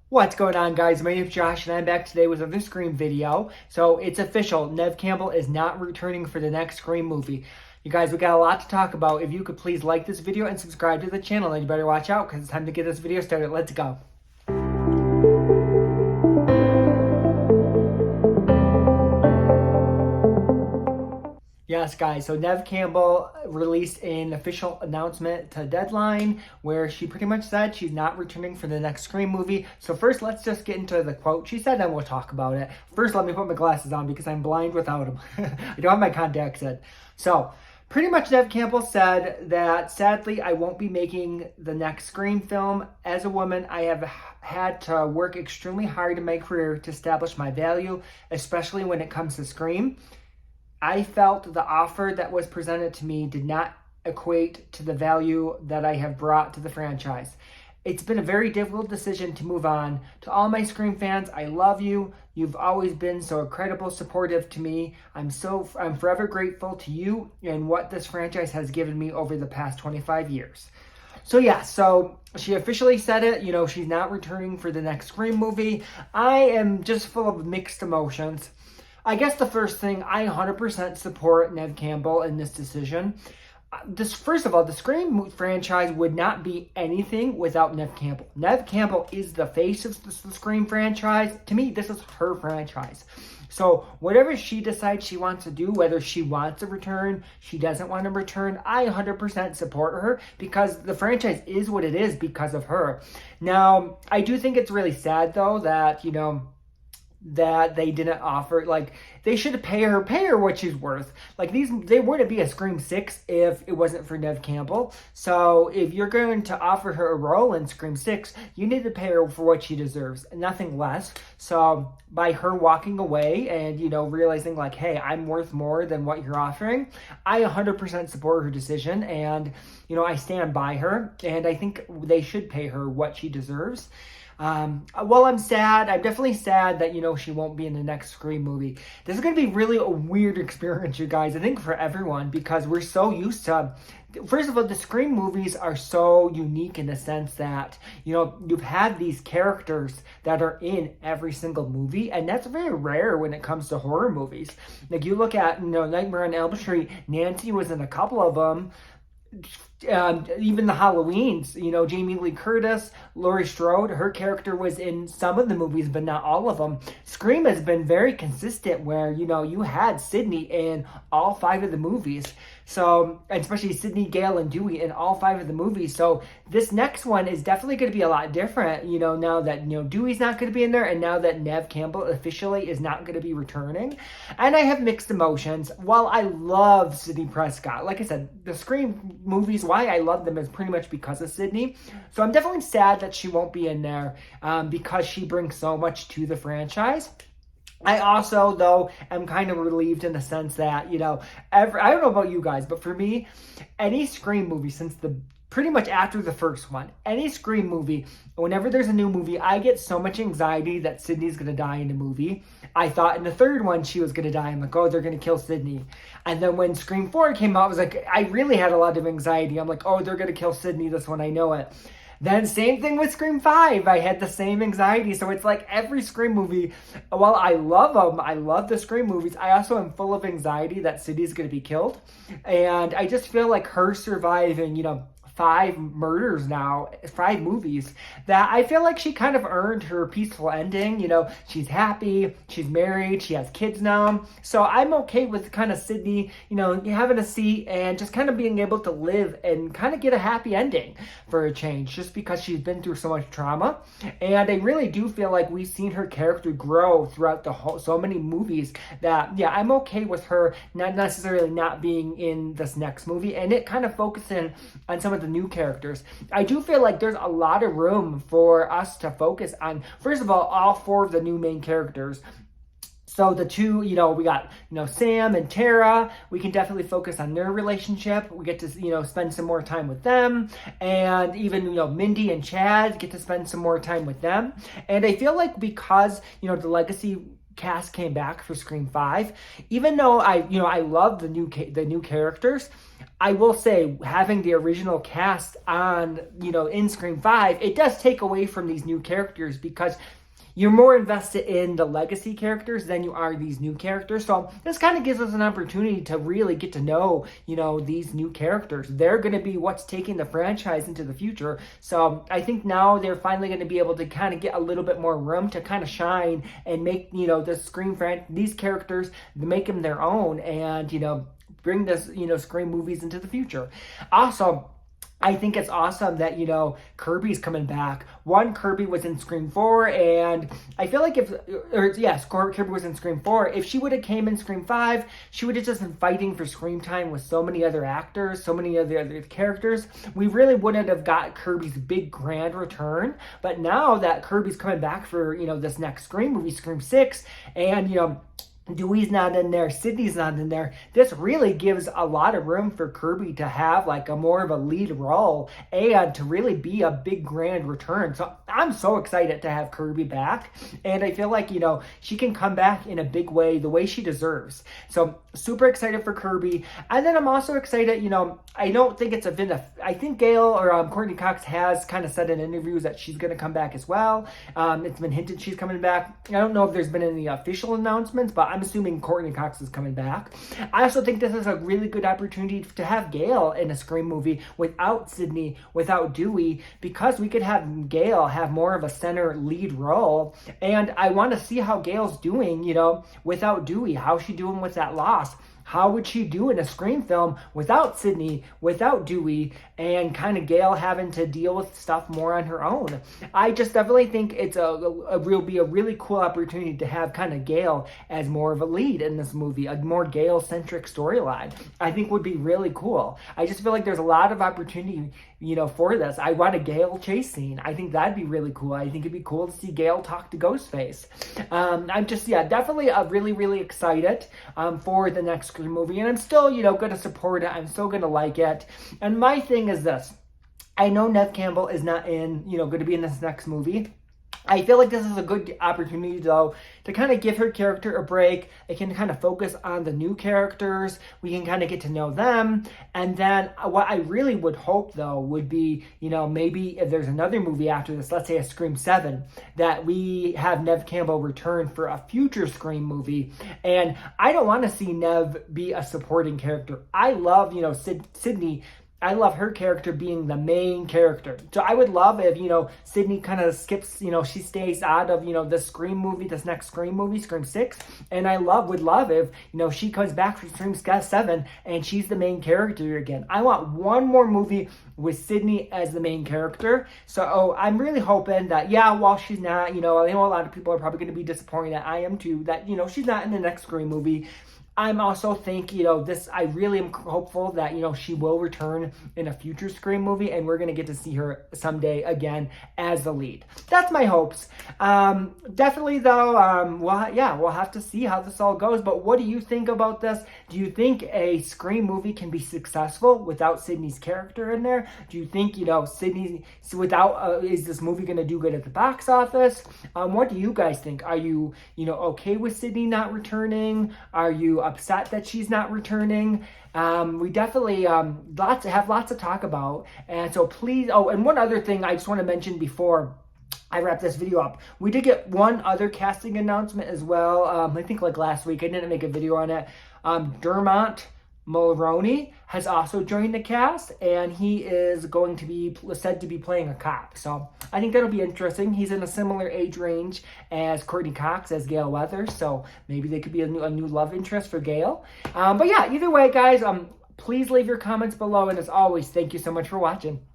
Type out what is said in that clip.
What's going on, guys? My name is Josh and I'm back today with another Scream video. So it's official, Neve Campbell is not returning for the next Scream movie. You guys, we got a lot to talk about. If you could please like this video and subscribe to the channel, then you better watch out because it's time to get this video started. Let's go. Yes, guys, so Neve Campbell released an official announcement to Deadline where she pretty much said she's not returning for the next Scream movie. So first, let's just get into the quote she said, then we'll talk about it. First, let me put my glasses on because I'm blind without them. I don't have my contacts in. So pretty much Neve Campbell said that, sadly, I won't be making the next Scream film. As a woman, I have had to work extremely hard in my career to establish my value, especially when it comes to Scream. I felt the offer that was presented to me did not equate to the value that I have brought to the franchise. It's been a very difficult decision to move on. To all my Scream fans, I love you. You've always been so incredible supportive to me. I'm forever grateful to you and what this franchise has given me over the past 25 years. So yeah, so she officially said it, she's not returning for the next Scream movie. I am just full of mixed emotions. I guess the first thing, I 100% support Neve Campbell in this decision. First of all, the Scream franchise would not be anything without Neve Campbell. Neve Campbell is the face of the Scream franchise. To me, this is her franchise. So whatever she decides she wants to do, whether she wants to return, she doesn't want to return, I 100% support her because the franchise is what it is because of her. Now, I do think it's really sad, though, that, that they didn't offer, they should pay her what she's worth. They wouldn't be a Scream 6 if it wasn't for Neve Campbell. So if you're going to offer her a role in Scream 6, you need to pay her for what she deserves, nothing less. So by her walking away and, realizing hey, I'm worth more than what you're offering, I 100% support her decision. And, I stand by her and I think they should pay her what she deserves. Well, I'm sad. I'm definitely sad that, she won't be in the next Scream movie. This is going to be really a weird experience, you guys, I think for everyone, because we're so used to, first of all, the Scream movies are so unique in the sense that, you've had these characters that are in every single movie, and that's very rare when it comes to horror movies. You look at, Nightmare on Elm Street, Nancy was in a couple of them. Even the Halloweens, Jamie Lee Curtis, Laurie Strode, her character was in some of the movies, but not all of them. Scream has been very consistent where, you had Sidney in all 5 of the movies. So, especially Sidney, Gale, and Dewey in all 5 of the movies. So this next one is definitely going to be a lot different, now that, Dewey's not going to be in there and now that Neve Campbell officially is not going to be returning. And I have mixed emotions. While I love Sidney Prescott, like I said, the Scream movies, why I love them is pretty much because of Sidney. So I'm definitely sad that she won't be in there because she brings so much to the franchise. I also, though, am kind of relieved in the sense that, I don't know about you guys, but for me, any Scream movie since pretty much after the first one, any Scream movie, whenever there's a new movie, I get so much anxiety that Sidney's going to die in the movie. I thought in the third one she was going to die. I'm like, oh, they're going to kill Sidney. And then when Scream 4 came out, I was like, I really had a lot of anxiety. I'm like, oh, they're going to kill Sidney this one. I know it. Then same thing with Scream 5. I had the same anxiety. So it's like every Scream movie, while I love them, I love the Scream movies, I also am full of anxiety that Sidney's going to be killed. And I just feel like her surviving, 5 murders now, 5 movies, that I feel like she kind of earned her peaceful ending. She's happy, she's married, she has kids now. So I'm okay with kind of Sidney, having a seat and just kind of being able to live and kind of get a happy ending for a change, just because she's been through so much trauma. And I really do feel like we've seen her character grow throughout so many movies that, yeah, I'm okay with her not necessarily not being in this next movie and it kind of focusing on some of the new characters. I do feel like there's a lot of room for us to focus on, first of all 4 of the new main characters. So the 2, we got, Sam and Tara, we can definitely focus on their relationship. We get to, spend some more time with them. And even, Mindy and Chad get to spend some more time with them. And I feel like because, the legacy cast came back for Scream 5, even though I love the new characters, I will say, having the original cast on, in Scream 5, it does take away from these new characters because you're more invested in the legacy characters than you are these new characters. So this kind of gives us an opportunity to really get to know, these new characters. They're going to be what's taking the franchise into the future. So I think now they're finally going to be able to kind of get a little bit more room to kind of shine and make, the Scream these characters, make them their own and, bring this, Scream movies into the future. Also, I think it's awesome that, Kirby's coming back. One, Kirby was in Scream 4, and I feel like Kirby was in Scream 4. If she would have came in Scream 5, she would have just been fighting for screen time with so many other actors, so many other characters. We really wouldn't have got Kirby's big grand return. But now that Kirby's coming back for, this next Scream movie, Scream 6, and, Dewey's not in there, Sydney's not in there. This really gives a lot of room for Kirby to have like a more of a lead role and to really be a big grand return. So I'm so excited to have Kirby back. And I feel like, she can come back in a big way, the way she deserves. So super excited for Kirby. And then I'm also excited, I don't think it's I think Gail or Courtney Cox has kind of said in interviews that she's going to come back as well. It's been hinted she's coming back. I don't know if there's been any official announcements, but I'm assuming Courtney Cox is coming back. I also think this is a really good opportunity to have Gail in a Scream movie without Sydney, without Dewey, because we could have Gail have more of a center lead role. And I want to see how Gail's doing, without Dewey. How's she doing with that loss? How would she do in a Scream film without Sydney, without Dewey, and kind of Gail having to deal with stuff more on her own? I just definitely think it's be a really cool opportunity to have kind of Gail as more of a lead in this movie, a more Gail-centric storyline. I think would be really cool. I just feel like there's a lot of opportunity, for this. I want a Gail chase scene. I think that'd be really cool. I think it'd be cool to see Gail talk to Ghostface. I'm just, definitely really, really excited for the next Scream movie. And I'm still, going to support it. I'm still going to like it. And my thing is this. I know Neve Campbell is not going to be in this next movie. I feel like this is a good opportunity, though, to kind of give her character a break. It can kind of focus on the new characters. We can kind of get to know them. And then what I really would hope, though, would be, maybe if there's another movie after this, let's say a Scream 7, that we have Neve Campbell return for a future Scream movie. And I don't want to see Neve be a supporting character. I love, Sydney. I love her character being the main character. So I would love if, Sydney kind of skips, she stays out of, this Scream movie, this next Scream movie, Scream 6. And I would love if, she comes back for Scream 7 and she's the main character again. I want one more movie with Sydney as the main character. So I'm really hoping that, while she's not, I know a lot of people are probably going to be disappointed, I am too, that, she's not in the next Scream movie. I'm also think, I really am hopeful that, she will return in a future Scream movie and we're going to get to see her someday again as the lead. That's my hopes. Definitely though, we'll have to see how this all goes. But what do you think about this? Do you think a Scream movie can be successful without Sydney's character in there? Do you think, Sydney, is this movie going to do good at the box office? What do you guys think? Are you, okay with Sydney not returning? Are you upset that she's not returning? We definitely have lots to talk about. And so please, and one other thing I just want to mention before I wrap this video up. We did get one other casting announcement as well. I think like last week. I didn't make a video on it. Dermot Mulroney has also joined the cast, and he is going to be said to be playing a cop. So I think that'll be interesting. He's in a similar age range as Courtney Cox, as Gale Weathers. So maybe they could be a new love interest for Gale. But yeah, either way, guys, please leave your comments below. And as always, thank you so much for watching.